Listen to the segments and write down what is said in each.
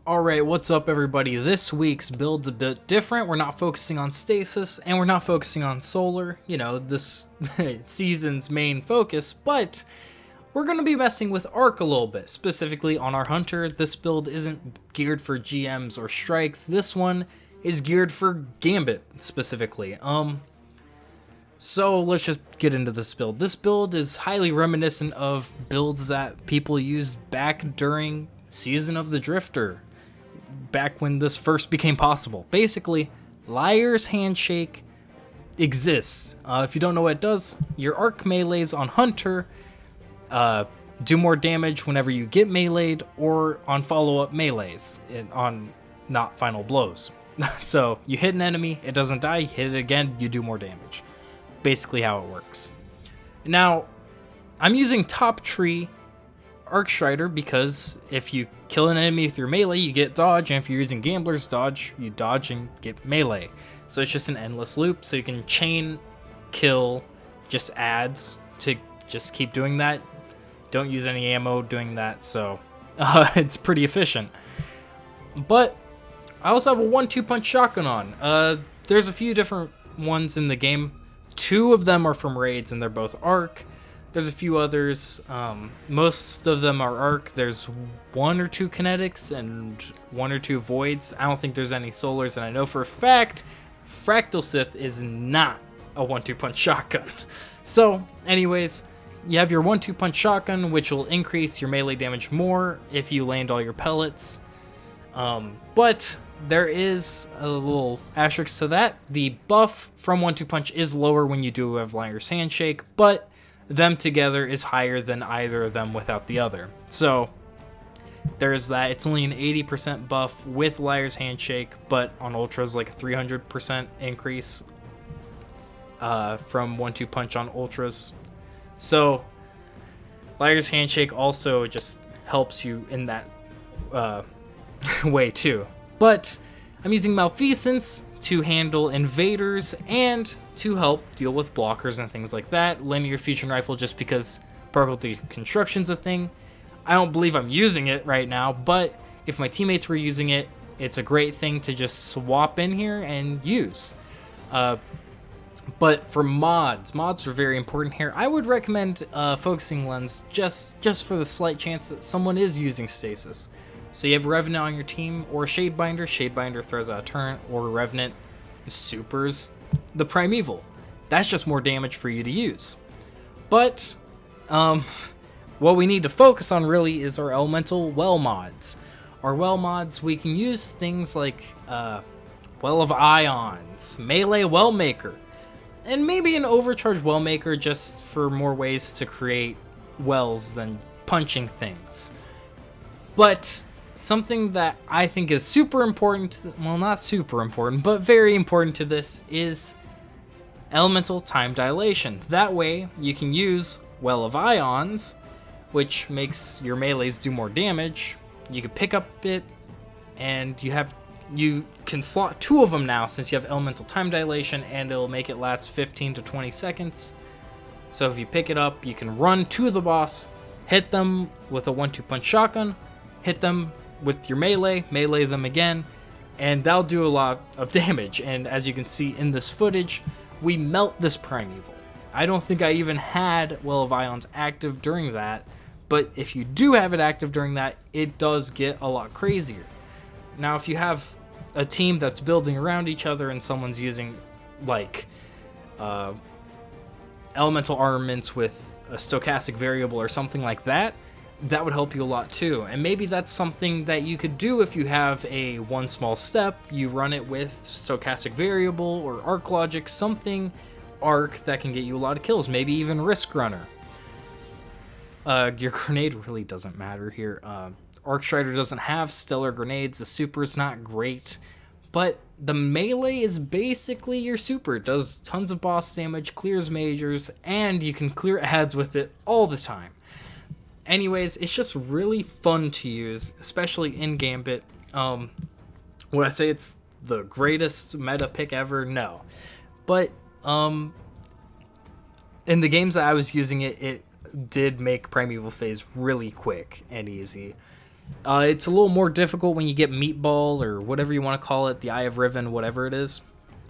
Alright, what's up everybody? This week's build's a bit different. We're not focusing on stasis, and we're not focusing on solar, this season's main focus, but we're going to be messing with Arc a little bit, specifically on our Hunter. This build isn't geared for GMs or strikes. This one is geared for Gambit, specifically. So let's just get into this build. This build is highly reminiscent of builds that people used back during Season of the Drifter, back when this first became possible. Basically, Liar's Handshake exists. If you don't know what it does, your arc melees on Hunter do more damage whenever you get meleeed or on follow-up melees, on not final blows. So you hit an enemy, it doesn't die, you hit it again, you do more damage. Basically how it works. Now, I'm using top tree Arcstrider because if you kill an enemy with your melee, you get dodge, and if you're using Gambler's dodge, you dodge and get melee. So it's just an endless loop, so you can chain, kill, just adds to just keep doing that. Don't use any ammo doing that, so it's pretty efficient. But I also have a 1-2 punch shotgun on. There's a few different ones in the game. 2 of them are from raids, and they're both arc. There's a few others. Most of them are arc. There's 1 or 2 kinetics and 1 or 2 voids. I don't think there's any solars, and I know for a fact Fractal Sith is not a 1-2 punch shotgun. So anyways, you have your 1-2 punch shotgun, which will increase your melee damage more if you land all your pellets. But there is a little asterisk to that. The buff from 1-2 punch is lower when you do have Liar's Handshake, but them together is higher than either of them without the other. So there is that. It's only an 80% buff with Liar's Handshake, but on Ultras like a 300% increase from 1-2 punch on Ultras. So Liar's Handshake also just helps you in that way too. But I'm using Malfeasance to handle invaders and to help deal with blockers and things like that. Linear Fusion Rifle just because particle deconstruction's a thing. I don't believe I'm using it right now, but if my teammates were using it, it's a great thing to just swap in here and use. But for mods are very important here. I would recommend Focusing Lens just for the slight chance that someone is using Stasis. So you have Revenant on your team, or Shadebinder. Shadebinder throws out a turret, or Revenant supers the Primeval. That's just more damage for you to use. But what we need to focus on really is our elemental well mods. Our well mods, we can use things like Well of Ions, Melee Wellmaker, and maybe an Overcharge Wellmaker just for more ways to create wells than punching things. But something that I think is super important, well, not super important, but very important to this is elemental time dilation. That way you can use Well of Ions, which makes your melees do more damage. You can pick up it, and you can slot 2 of them now since you have elemental time dilation, and it'll make it last 15 to 20 seconds. So if you pick it up, you can run to the boss, hit them with a 1-2 punch shotgun, hit them with your melee them again, and that'll do a lot of damage. And as you can see in this footage, we melt this Primeval. I don't think I even had Well of Ions active during that, but if you do have it active during that, it does get a lot crazier. Now, if you have a team that's building around each other and someone's using like elemental armaments with a stochastic variable or something like that, that would help you a lot too. And maybe that's something that you could do if you have a one small step, you run it with stochastic variable or arc logic, something arc that can get you a lot of kills, maybe even risk runner. Your grenade really doesn't matter here. Arcstrider doesn't have stellar grenades, the super is not great, but the melee is basically your super. It does tons of boss damage, clears majors, and you can clear ads with it all the time. Anyways, it's just really fun to use, especially in Gambit. Would I say it's the greatest meta pick ever? No. But in the games that I was using it, it did make Primeval phase really quick and easy. It's a little more difficult when you get Meatball, or whatever you want to call it, the Eye of Riven, whatever it is.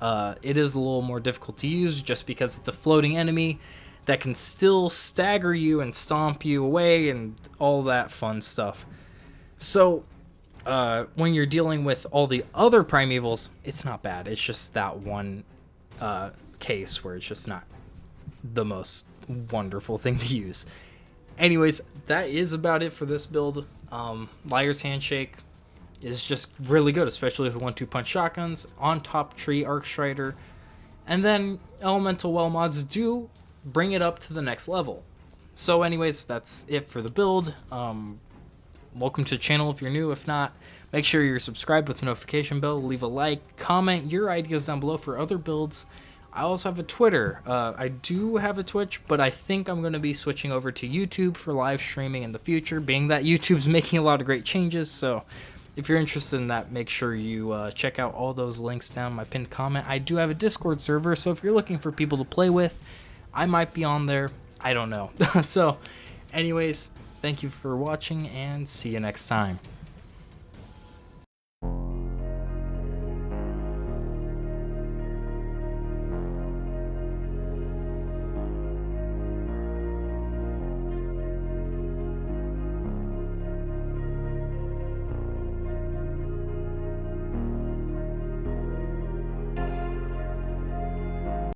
It is a little more difficult to use just because it's a floating enemy that can still stagger you and stomp you away and all that fun stuff. So when you're dealing with all the other Primevals, it's not bad. It's just that one case where it's just not the most wonderful thing to use. Anyways, that is about it for this build. Liar's Handshake is just really good, especially with 1-2 punch shotguns, on top tree Arcstrider, and then Elemental Well mods do bring it up to the next level. So anyways, that's it for the build. Welcome to the channel if you're new. If not, make sure you're subscribed with the notification bell, leave a like, comment your ideas down below for other builds. I also have a Twitter. I do have a Twitch, but I think I'm going to be switching over to YouTube for live streaming in the future, being that YouTube's making a lot of great changes. So if you're interested in that, make sure you check out all those links down in my pinned comment. I do have a Discord server, so if you're looking for people to play with, I might be on there. I don't know. So anyways, thank you for watching, and see you next time.